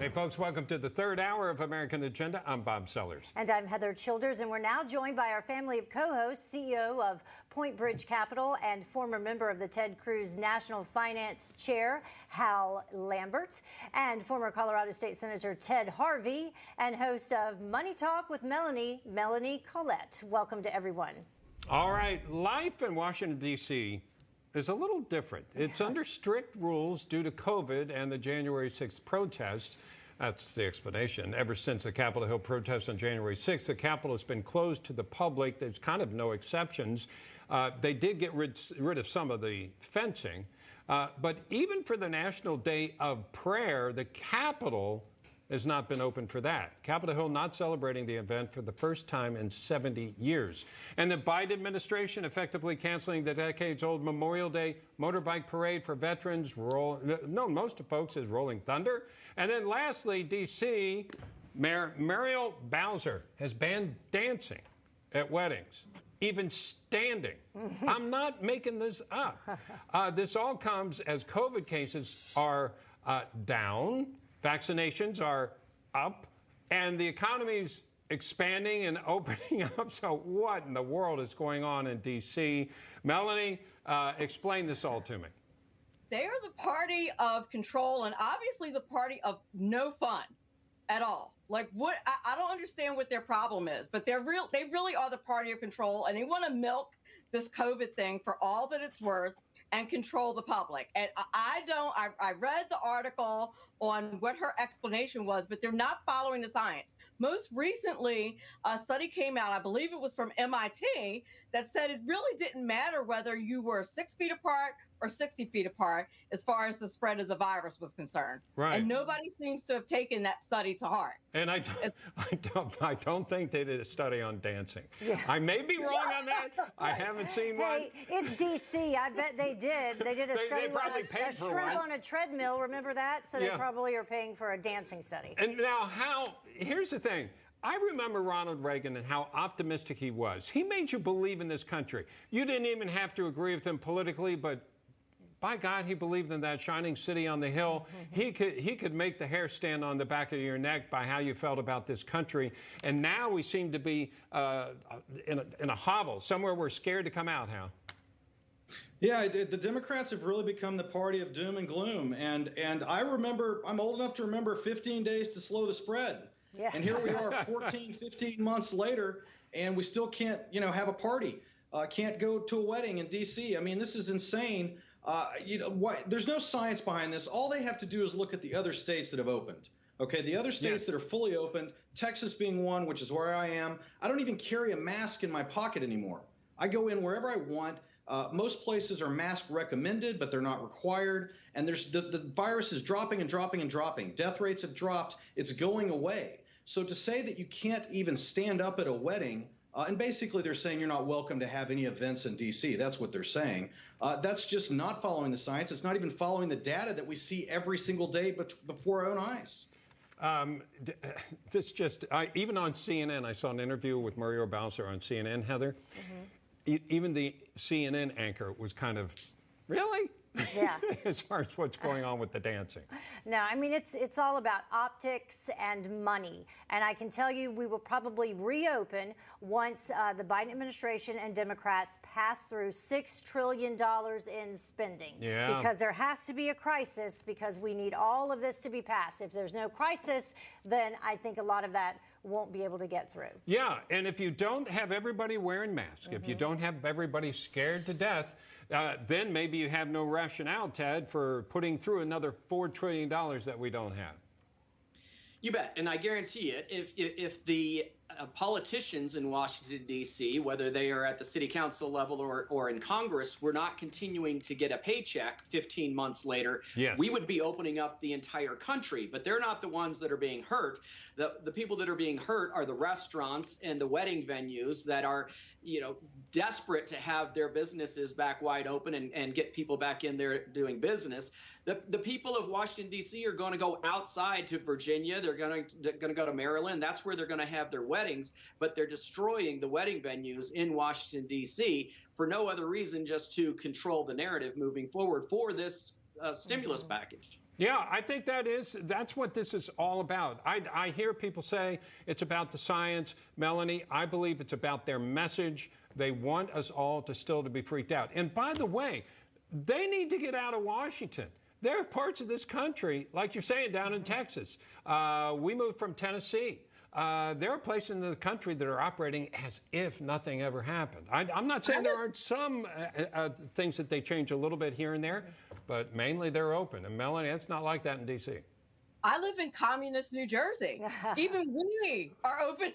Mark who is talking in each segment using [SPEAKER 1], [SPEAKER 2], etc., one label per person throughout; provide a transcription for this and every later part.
[SPEAKER 1] Hey, folks, welcome to the third hour of American Agenda. I'm Bob Sellers.
[SPEAKER 2] And I'm Heather Childers, and we're now joined by our family of co-hosts, CEO of Point Bridge Capital and former member of the Ted Cruz National Finance Chair, Hal Lambert, and former Colorado State Senator Ted Harvey, and host of Money Talk with Melanie, Melanie Collette. Welcome to everyone.
[SPEAKER 1] All right, life in Washington, D.C. is a little different. It's under strict rules due to COVID and the January 6th protest. That's the explanation. Ever since the Capitol Hill protest on January 6th, the Capitol has been closed to the public. There's kind of no exceptions. They did get rid of some of the fencing. But even for the National Day of Prayer, the Capitol has not been open for that. Capitol Hill not celebrating the event for the first time in 70 years. And the Biden administration effectively canceling the decades-old Memorial Day motorbike parade for veterans. Known most of folks as Rolling Thunder. And then lastly, D.C., Mayor Muriel Bowser has banned dancing at weddings, even standing. I'm not making this up. This all comes as COVID cases are down, vaccinations are up, and the economy's expanding and opening up. So what in the world is going on in D.C.? Melanie, explain this all to me.
[SPEAKER 3] They are the party of control and obviously the party of no fun at all. Like, what? I don't understand what their problem is, but they really are the party of control, and they want to milk this COVID thing for all that it's worth and control the public. And I read the article on what her explanation was, but they're not following the science. Most recently, a study came out, I believe it was from MIT, that said it really didn't matter whether you were 6 feet apart or 60 feet apart as far as the spread of the virus was concerned.
[SPEAKER 1] Right.
[SPEAKER 3] And nobody seems to have taken that study to heart.
[SPEAKER 1] And I don't think they did a study on dancing.
[SPEAKER 2] Yeah.
[SPEAKER 1] I may be wrong on that. I haven't seen one.
[SPEAKER 2] Hey, it's D.C. I bet they did. They did a study on a shrimp on a treadmill. Remember that? So they probably are paying for a dancing study.
[SPEAKER 1] And now here's the thing. I remember Ronald Reagan and how optimistic he was. He made you believe in this country. You didn't even have to agree with him politically, but by God, he believed in that shining city on the hill. He could make the hair stand on the back of your neck by how you felt about this country. And now we seem to be in a hovel, somewhere we're scared to come out, Hal.
[SPEAKER 4] Yeah, the Democrats have really become the party of doom and gloom. And I remember, I'm old enough to remember 15 days to slow the spread. Yeah. And here we are 14, 15 months later, and we still can't, have a party. Can't go to a wedding in D.C. I mean, this is insane. There's no science behind this. All they have to do is look at the other states that have opened. Okay, the other states that are fully opened, Texas being one, which is where I am. I don't even carry a mask in my pocket anymore. I go in wherever I want. Most places are mask recommended, but they're not required. And the virus is dropping and dropping and dropping. Death rates have dropped. It's going away. So to say that you can't even stand up at a wedding, and basically they're saying you're not welcome to have any events in D.C. That's what they're saying. That's just not following the science. It's not even following the data that we see every single day before our own eyes.
[SPEAKER 1] Even on CNN, I saw an interview with Muriel Bowser on CNN, Heather. Even the CNN anchor was kind of, really?
[SPEAKER 2] Yeah.
[SPEAKER 1] As far as what's going on with the dancing.
[SPEAKER 2] No, I mean, it's all about optics and money. And I can tell you we will probably reopen once the Biden administration and Democrats pass through $6 trillion in spending.
[SPEAKER 1] Yeah.
[SPEAKER 2] Because there has to be a crisis, because we need all of this to be passed. If there's no crisis, then I think a lot of that won't be able to get through.
[SPEAKER 1] Yeah, and if you don't have everybody wearing masks, if you don't have everybody scared to death, then maybe you have no rationale, Ted, for putting through another $4 trillion that we don't have.
[SPEAKER 5] You bet. And I guarantee it, if the politicians in Washington, D.C., whether they are at the city council level or in Congress, were not continuing to get a paycheck 15 months later, we would be opening up the entire country. But they're not the ones that are being hurt. The people that are being hurt are the restaurants and the wedding venues that are, desperate to have their businesses back wide open and get people back in there doing business. The people of Washington, D.C. are going to go outside to Virginia. They're going to go to Maryland. That's where they're going to have their weddings. But they're destroying the wedding venues in Washington, D.C. for no other reason, just to control the narrative moving forward for this stimulus package.
[SPEAKER 1] Yeah, I think that's what this is all about. I hear people say it's about the science. Melanie, I believe it's about their message. They want us all to be freaked out. And by the way, they need to get out of Washington. There are parts of this country, like you're saying, down in Texas. We moved from Tennessee. There are places in the country that are operating as if nothing ever happened. I'm not saying there aren't some things that they change a little bit here and there, but mainly they're open. And Melanie, it's not like that in D.C.
[SPEAKER 3] I live in communist New Jersey. Even we are opening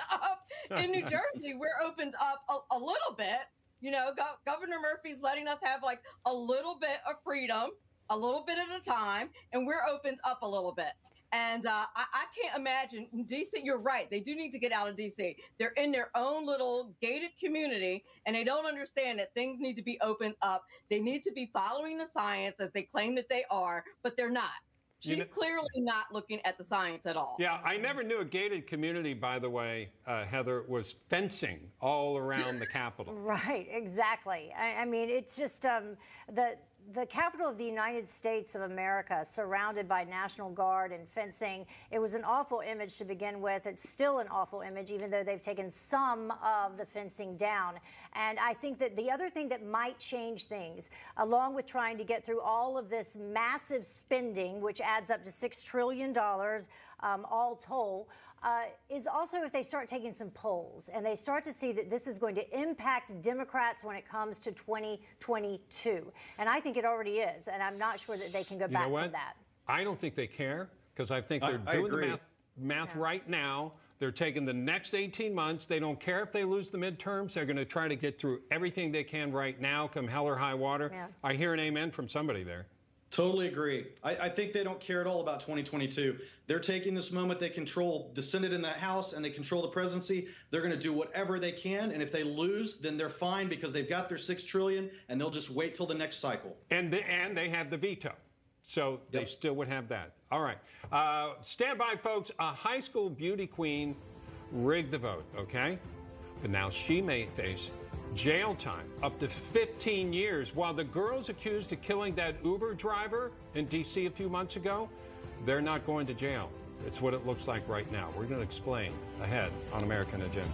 [SPEAKER 3] up in New Jersey. We're opened up a little bit. You know, Governor Murphy's letting us have like a little bit of freedom, a little bit at a time, and we're opened up a little bit. And I can't imagine D.C. You're right. They do need to get out of D.C. They're in their own little gated community, and they don't understand that things need to be opened up. They need to be following the science as they claim that they are, but they're not. She's clearly not looking at the science at all.
[SPEAKER 1] Yeah, I never knew a gated community, by the way, Heather, was fencing all around the Capitol.
[SPEAKER 2] Right, exactly. I mean, it's just the Capitol of the United States of America surrounded by National Guard and fencing. It was an awful image to begin with. It's still an awful image, even though they've taken some of the fencing down. And I think that the other thing that might change things, along with trying to get through all of this massive spending, which adds up to $6 trillion all told, is also if they start taking some polls and they start to see that this is going to impact Democrats when it comes to 2022. And I think it already is. And I'm not sure that they can go back from that.
[SPEAKER 1] I don't think they care, because I think they're doing the math right now. They're taking the next 18 months. They don't care if they lose the midterms. They're going to try to get through everything they can right now, come hell or high water. Yeah. I hear an amen from somebody there.
[SPEAKER 4] Totally agree. I think they don't care at all about 2022. They're taking this moment. They control the Senate and the House, and they control the presidency. They're going to do whatever they can, and if they lose, then they're fine, because they've got their $6 trillion, and they'll just wait till the next cycle.
[SPEAKER 1] And they have the veto, so they still would have that. All right, stand by, folks. A high school beauty queen rigged the vote. Okay, but now she may face jail time up to 15 years, while the girls accused of killing that Uber driver in D.C. a few months ago, they're not going to jail. It's what it looks like right now. We're going to explain ahead on American Agenda.